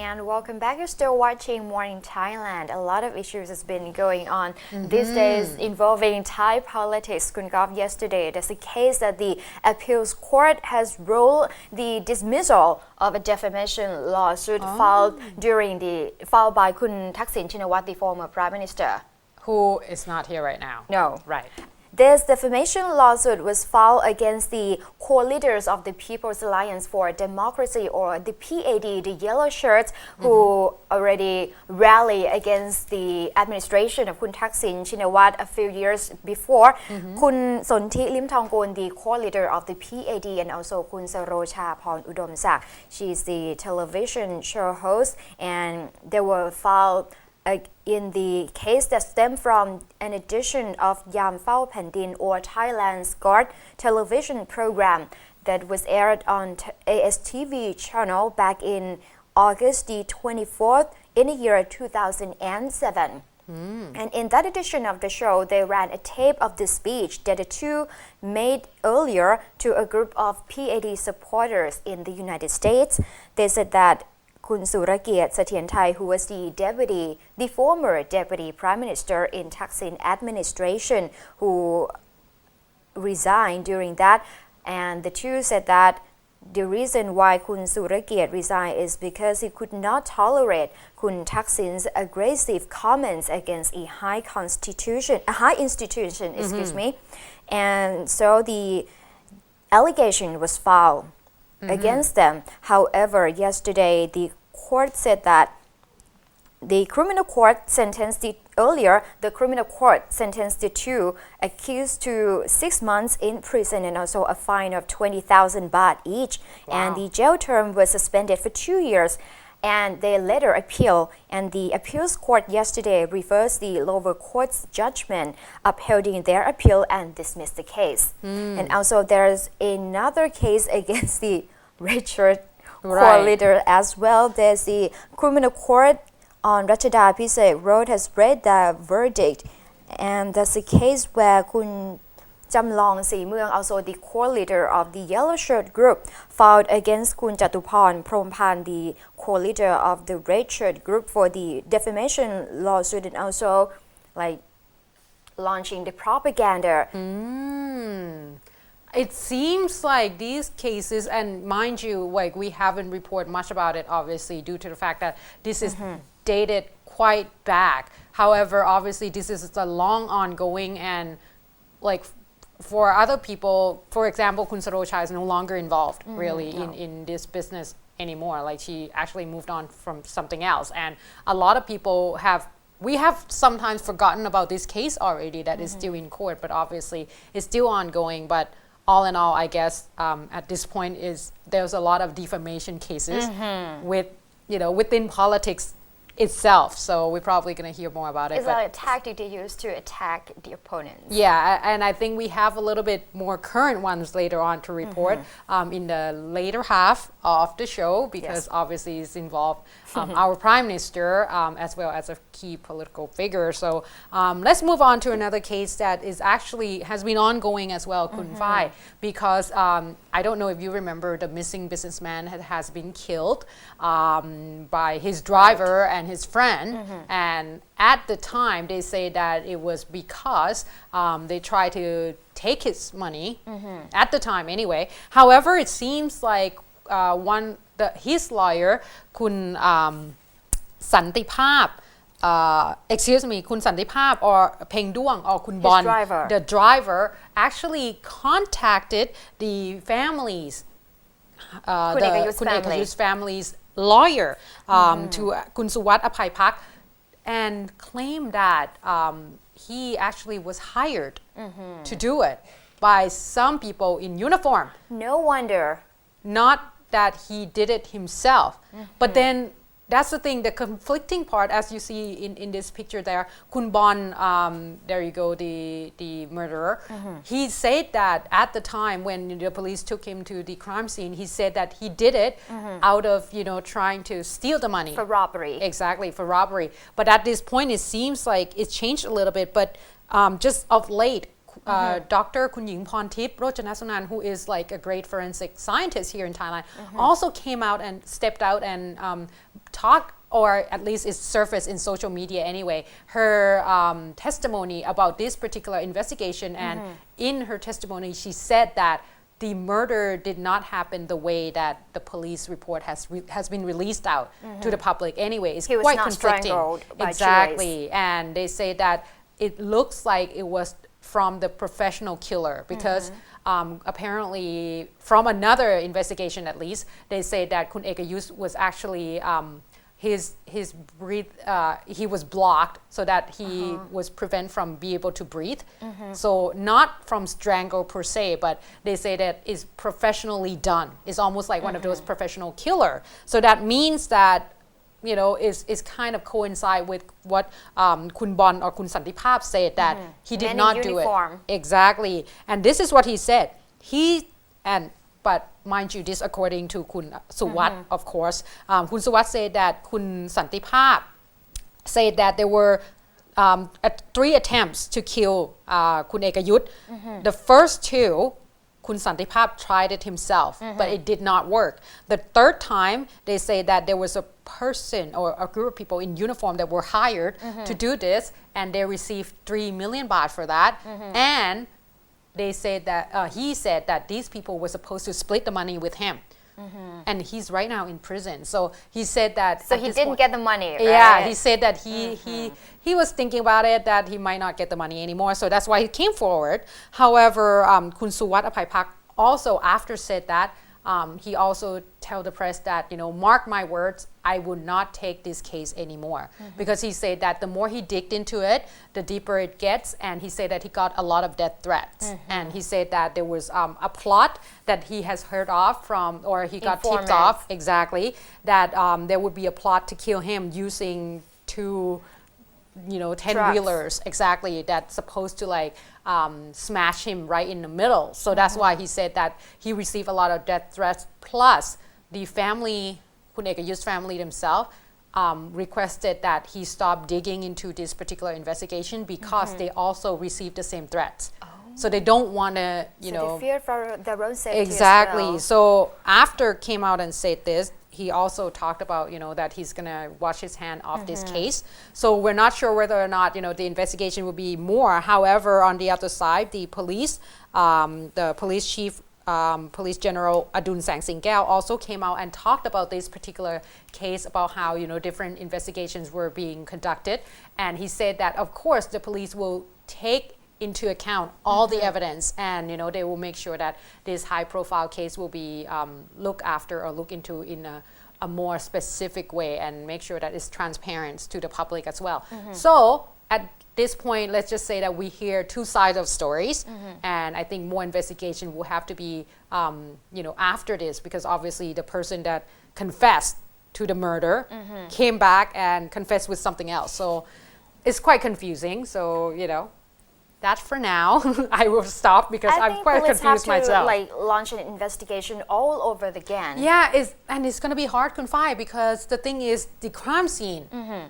and welcome back. You're still watching Morning Thailand. A lot of issues has been going on these days involving Thai politics. Kun Gov, yesterday there's a case that the appeals court has ruled the dismissal of a defamation lawsuit filed by Kun Thaksin Shinawatra, the former prime minister, who is not here right now. No. Right. This defamation lawsuit was filed against the core leaders of the People's Alliance for Democracy, or the PAD, the yellow shirts, who already rallied against the administration of Kun Thaksin Shinawatra a few years before. Kun Sonthi Limthongkul, the core leader of the PAD, and also Kun Sarocha Porn Udomsak. She is the television show host, and they were filed in the case that stemmed from an edition of Yam Phao Pandin, or Thailand's Guard television program that was aired on ASTV channel back in August the 24th in the year 2007. And in that edition of the show, they ran a tape of the speech that the two made earlier to a group of PAD supporters in the United States. They said that Kun Surakiat Sathyanthai, who was the former deputy prime minister in Thaksin administration, who resigned during that, and the two said that the reason why Kun Surakiat resigned is because he could not tolerate Kun Thaksin's aggressive comments against a high institution, and so the allegation was filed against them. However, yesterday the court said that the criminal court sentenced the two accused to 6 months in prison and also a fine of 20,000 baht each. And the jail term was suspended for 2 years. And they later appeal, and the appeals court yesterday reversed the lower court's judgment, upholding their appeal and dismissed the case. And also there's another case against the Richard core leader as well. There's the criminal court on Ratchada Pisek Road has read the verdict, and that's a case where Kun Jamlong Si Mueang, also the core leader of the yellow shirt group, filed against Kun Jatuporn Prompan, the core leader of the red shirt group, for the defamation lawsuit and also launching the propaganda. It seems like these cases, and mind you, we haven't reported much about it, obviously, due to the fact that this is dated quite back. However, obviously, this is a long ongoing, and for other people, for example, Kun Sarocha is no longer involved in this business anymore. She actually moved on from something else, and a lot of people we have sometimes forgotten about this case already that is still in court, but obviously it's still ongoing. But all in all, I guess at this point there's a lot of defamation cases within politics itself. So we're probably going to hear more about it. It's like a tactic they use to attack the opponents. Yeah, and I think we have a little bit more current ones later on to report in the later half of the show, because obviously it's involved our prime minister as well as a key political figure. So let's move on to another case that has been ongoing as well, Kun Phai, because I don't know if you remember, the missing businessman has been killed by his driver and his friend, and at the time they say that it was because they tried to take his money at the time anyway. However, it seems like his lawyer, Kun Santipap, Kun Santipap or Peng Duang or Kun Bon, the driver, actually contacted the families, Kun Akeyuth family's lawyer, to Kun Suwat Apaipak, and claimed that he actually was hired to do it by some people in uniform. No wonder. Not that he did it himself. But then that's the thing, the conflicting part, as you see in this picture there, Kun Bon, there you go, the murderer, he said that at the time when the police took him to the crime scene, he said that he did it out of, trying to steal the money. For robbery. Exactly, for robbery. But at this point, it seems like it's changed a little bit, but just of late, Dr. Kun Ying Porntip Rojanasunan, who is like a great forensic scientist here in Thailand, also came out and stepped out and talked, or at least it's surfaced in social media anyway, her testimony about this particular investigation. And in her testimony, she said that the murder did not happen the way that the police report has been released out to the public anyway. It's He was quite not conflicting. strangled by Exactly. And they say that it looks like it was from the professional killer because apparently from another investigation at least, they say that Kun Akeyuth was actually his breathe, he was blocked so that he was prevent from being able to breathe. So not from strangle per se, but they say that is professionally done. It's almost like one of those professional killer. So that means that is kind of coincide with what Kun Bon or Kun Santipap said that he did Men in not do uniform. it. Exactly. And this is what he said. But mind you, this according to Kun Suwat, of course. Kun Suwat said that Kun Santipap said that there were 3 attempts to kill Kun Akeyuth. The first 2, Kun Santipap tried it himself, but it did not work. The third time, they say that there was a person or a group of people in uniform that were hired to do this, and they received 3 million baht for that. And they said that he said that these people were supposed to split the money with him. And he's right now in prison. So he said that. So he didn't get the money, right? Yeah, he said that he was thinking about it, that he might not get the money anymore. So that's why he came forward. However, Kun Suwat Apaipak also after said that, he also tell the press that, mark my words, I would not take this case anymore. Because he said that the more he digged into it, the deeper it gets. And he said that he got a lot of death threats. And he said that there was a plot that he has heard of from, or he got tipped off, exactly, that there would be a plot to kill him using 2 10-wheelers, exactly, that's supposed to smash him right in the middle. So that's why he said that he received a lot of death threats. Plus, the family, Kun Akeyuth's family themselves, requested that he stop digging into this particular investigation because they also received the same threats. So they don't want to, So they fear for their own safety exactly. as well. So after came out and said this, he also talked about, that he's going to wash his hand off this case. So we're not sure whether or not, the investigation will be more. However, on the other side, the police chief, Police General Adun Sang Singkeo also came out and talked about this particular case, about how, different investigations were being conducted. And he said that, of course, the police will take into account all the evidence, and they will make sure that this high-profile case will be looked after or looked into in a more specific way, and make sure that it's transparent to the public as well. So at this point, let's just say that we hear 2 sides of stories, and I think more investigation will have to be after this, because obviously the person that confessed to the murder came back and confessed with something else. So it's quite confusing. So that for now, I will stop because I'm quite confused myself. I think police have to launch an investigation all over again. Yeah, it's going to be hard to find, because the thing is, the crime scene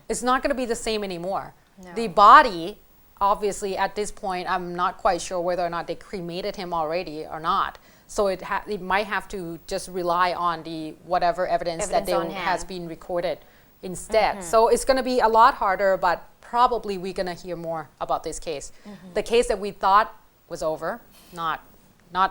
is not going to be the same anymore. No. The body, obviously, at this point, I'm not quite sure whether or not they cremated him already or not. So it might have to just rely on the whatever evidence that has been recorded instead. So it's going to be a lot harder, but probably we're going to hear more about this case. The case that we thought was over, not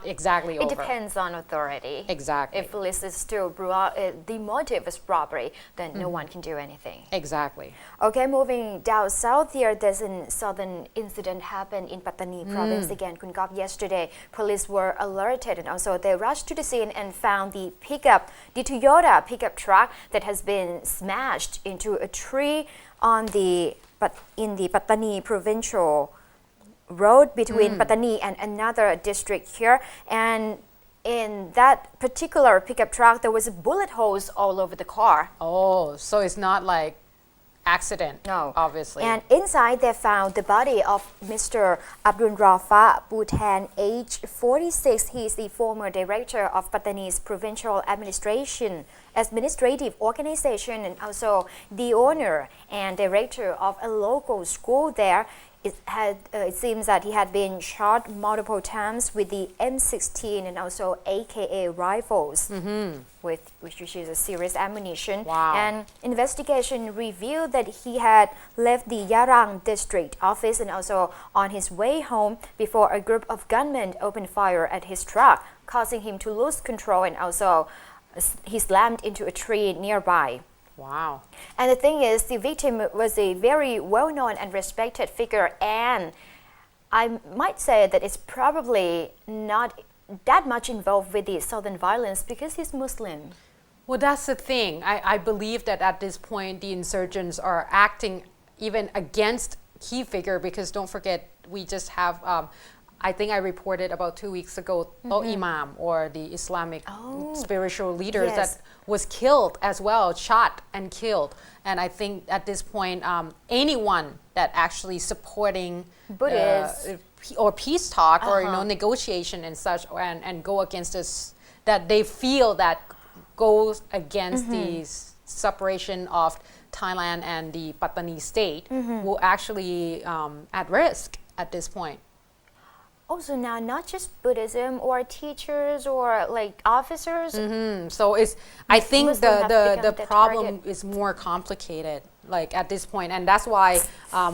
exactly over. It depends on authority. Exactly. If police is still the motive is robbery, then no one can do anything. Exactly. Okay, moving down south here, there's a sudden incident happened in Pattani province again, Kunkap. Yesterday, police were alerted, and also they rushed to the scene and found the Toyota pickup truck that has been smashed into a tree in the Pattani provincial road between Pattani and another district here. And in that particular pickup truck, there was bullet holes all over the car. Oh, so it's not like accident, no, obviously. And inside they found the body of Mr. Abdul Rafa Bhutan, age 46. He is the former director of Pattani's provincial administrative organization, and also the owner and director of a local school there. it seems that he had been shot multiple times with the M16 and also AKA rifles, which is a serious ammunition. Wow. And investigation revealed that he had left the Yarang district office and also on his way home before a group of gunmen opened fire at his truck, causing him to lose control, and also he slammed into a tree nearby. Wow. And the thing is, the victim was a very well-known and respected figure, and I might say that it's probably not that much involved with the southern violence because he's Muslim. Well, that's the thing. I believe that at this point, the insurgents are acting even against key figure, because don't forget, we just have, I think I reported about 2 weeks ago, Imam, or the Islamic spiritual leader that was killed as well, shot and killed. And I think at this point, anyone that actually supporting Buddhists or peace talk or negotiation and such, and go against this, that they feel that goes against the separation of Thailand and the Pattani state, will actually at risk at this point. Also now, not just Buddhism or teachers or like officers. So it's, I think Muslim have the become the problem target. is more complicated, like at this point, and that's why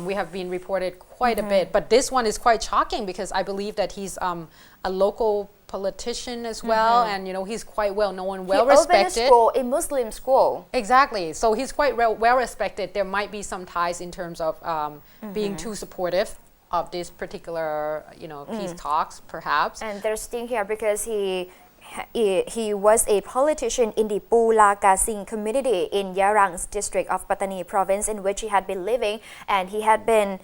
we have been reported quite a bit. But this one is quite shocking because I believe that he's a local politician as well, and he's quite well known, well respected. He opened a school, a Muslim school. Exactly. So he's quite well respected. There might be some ties in terms of being too supportive of this particular, peace talks, perhaps. And there's thing here because he was a politician in the Pulakasing community in Yarang's district of Pattani province, in which he had been living, and he had been.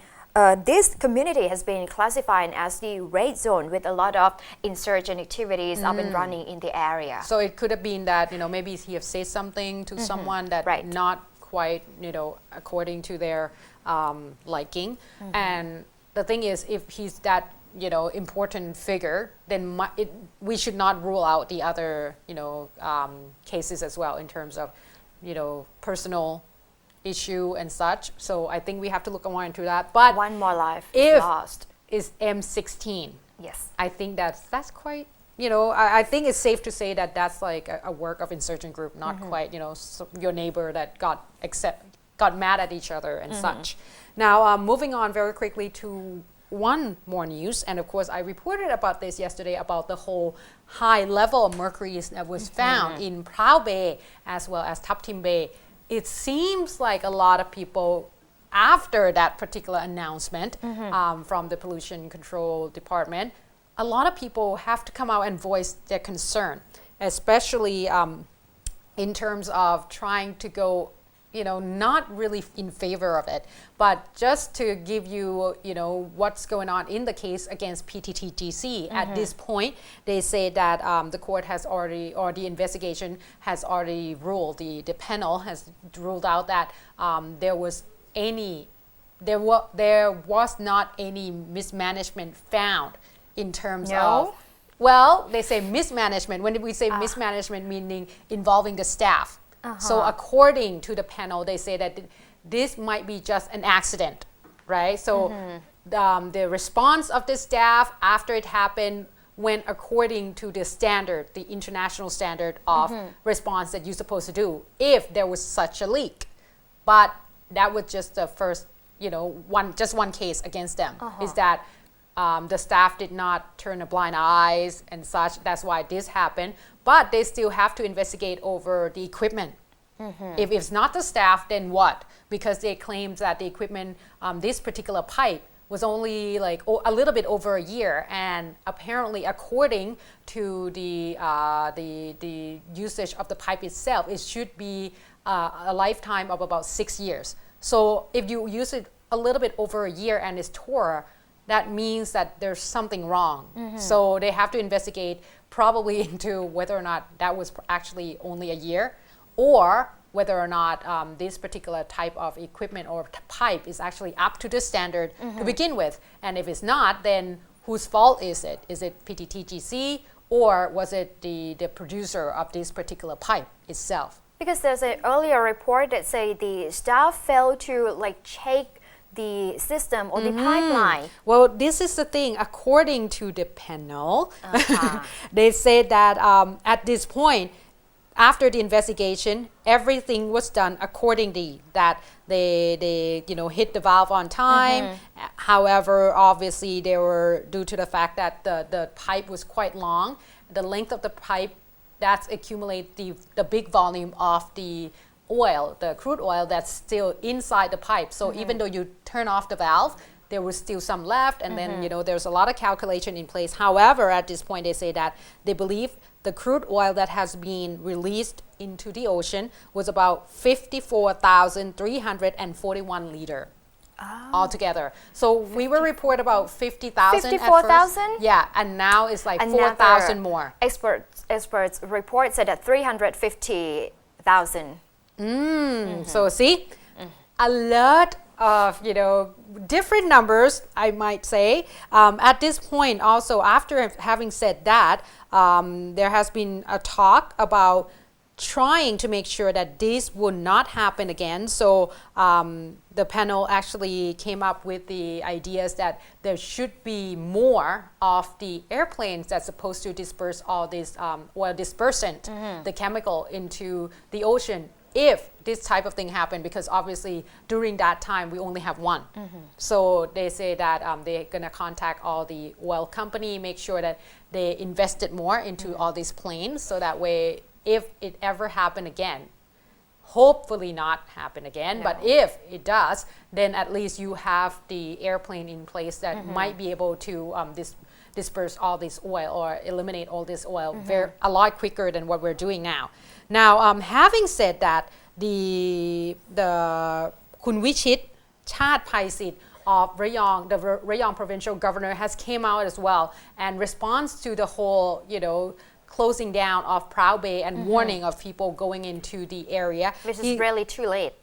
This community has been classified as the red zone with a lot of insurgent activities up and running in the area. So it could have been that maybe he have said something to someone that not quite according to their liking, and the thing is, if he's that important figure, then we should not rule out the other cases as well in terms of personal issue and such. So I think we have to look more into that. But one more life if lost is M16. Yes, I think that's quite. I think it's safe to say that that's like a work of insurgent group, not quite your neighbor that got mad at each other and such. Now, moving on very quickly to one more news, and of course I reported about this yesterday about the whole high level of mercury that was found in Prao Bay as well as Thap Tim Bay. It seems like a lot of people, after that particular announcement from the Pollution Control Department, a lot of people have to come out and voice their concern, especially in terms of trying to go not really in favor of it, but just to give you, what's going on in the case against PTTGC. At this point, they say that the court has already, or the investigation has already ruled, the panel has ruled out that there was not any mismanagement found in terms of, well, they say mismanagement. When we say mismanagement, meaning involving the staff. So according to the panel, they say that this might be just an accident, right? So the response of the staff after it happened went according to the standard, the international standard of response that you're supposed to do if there was such a leak. But that was just the first, one case against them, is that the staff did not turn a blind eyes and such. That's why this happened. But they still have to investigate over the equipment. If it's not the staff, then what? Because they claimed that the equipment, this particular pipe, was only like a little bit over a year, and apparently, according to the usage of the pipe itself, it should be a lifetime of about 6 years. So if you use it a little bit over a year and it's tore, that means that there's something wrong. So they have to investigate probably into whether or not that was actually only a year, or whether or not this particular type of equipment or pipe is actually up to the standard to begin with. And if it's not, then whose fault is it? Is it PTTGC, or was it the producer of this particular pipe itself? Because there's an earlier report that say the staff failed to check the system or the pipeline? Well, this is the thing. According to the panel, they said that at this point, after the investigation, everything was done accordingly. That they hit the valve on time. However, obviously, they were due to the fact that the pipe was quite long. The length of the pipe that's accumulate the big volume of the oil, the crude oil that's still inside the pipe. So even though you turn off the valve, there was still some left, and then there's a lot of calculation in place. However, at this point, they say that they believe the crude oil that has been released into the ocean was about 54,341 liter altogether. So we were report about 50,000. 54,000? Yeah, and now it's like 4,000 more. Experts report said that 350,000. So see, a lot of different numbers, I might say. At this point, also after having said that, there has been a talk about trying to make sure that this would not happen again. So the panel actually came up with the ideas that there should be more of the airplanes that's supposed to disperse all this oil dispersant, the chemical, into the ocean if this type of thing happened, because obviously during that time we only have one. So they say that they're gonna contact all the oil company, make sure that they invested more into all these planes, so that way if it ever happen again, hopefully not happen again, but if it does, then at least you have the airplane in place that might be able to disperse all this oil or eliminate all this oil a lot quicker than what we're doing now. Now, having said that, the Kun Vichit Chat Paisit of Rayong, the Rayong provincial governor, has came out as well and responds to the whole, closing down of Prao Bay and warning of people going into the area. Which is really too late.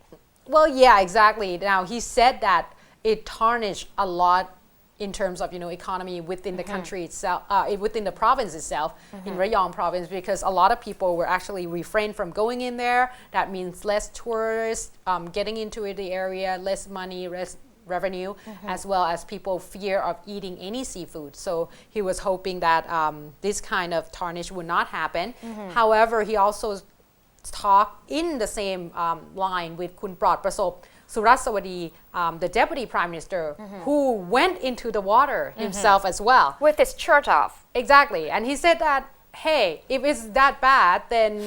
Well, yeah, exactly. Now, he said that it tarnished a lot in terms of economy within the country itself, within the province itself, in Rayong province, because a lot of people were actually refrained from going in there. That means less tourists getting into the area, less money, less revenue, as well as people fear of eating any seafood. So he was hoping that this kind of tarnish would not happen. However, he also talked in the same line with Kun Prot Prasop Surasawadi, the deputy prime minister, who went into the water himself as well. With his shirt off. Exactly. And he said that, hey, if it's that bad, then,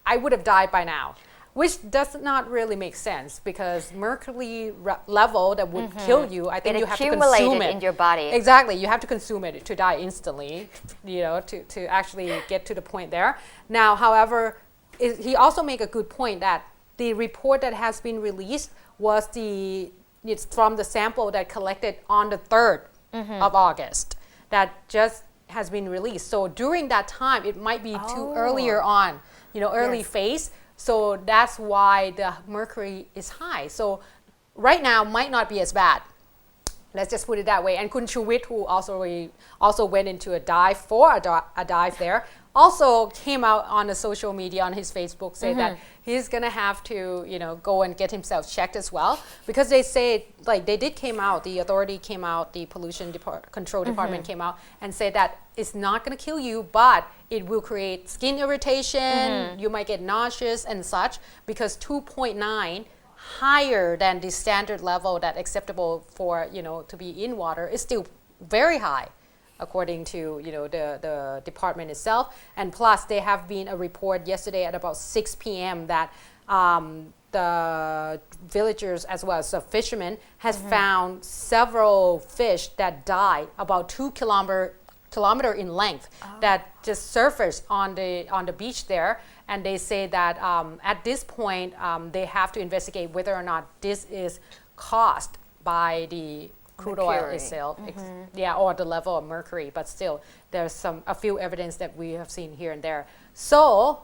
I would have died by now. Which does not really make sense, because mercury level that would kill you, I think you have to consume it in your body. Exactly, you have to consume it to die instantly, to actually get to the point there. Now, however, he also made a good point that the report that has been released was it's from the sample that collected on the 3rd of August that just has been released. So during that time, it might be too earlier on, early phase. So that's why the mercury is high. So right now might not be as bad. Let's just put it that way. And Kun Chuwit, who also went into a dive there, also came out on the social media, on his Facebook, say that he's gonna have to, go and get himself checked as well, because they say, the authority came out, the pollution control department came out and said that it's not gonna kill you, but it will create skin irritation, you might get nauseous and such, because 2.9 higher than the standard level that acceptable for, to be in water is still very high, according to the department itself. And plus, there have been a report yesterday at about 6 p.m. that the villagers as well as the fishermen has found several fish that died about 2 kilometer in length that just surfaced on the beach there. And they say that at this point they have to investigate whether or not this is caused by the crude oil itself, or the level of mercury, but still there's a few evidence that we have seen here and there. So,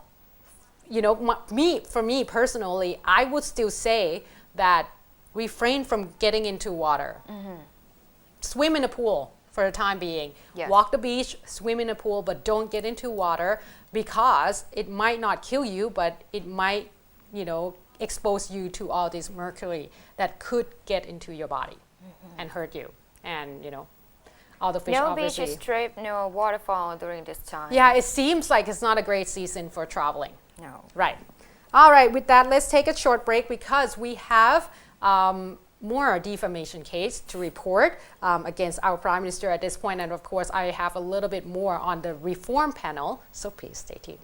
for me personally, I would still say that refrain from getting into water. Swim in a pool for the time being. Yes. Walk the beach, swim in a pool, but don't get into water, because it might not kill you, but it might, expose you to all this mercury that could get into your body and hurt you. And all the fish No obviously. beach trip, no waterfall during this time. Yeah, it seems like it's not a great season for traveling. No. Right. All right, with that, let's take a short break because we have more defamation case to report against our Prime Minister at this point. And of course, I have a little bit more on the reform panel, so please stay tuned.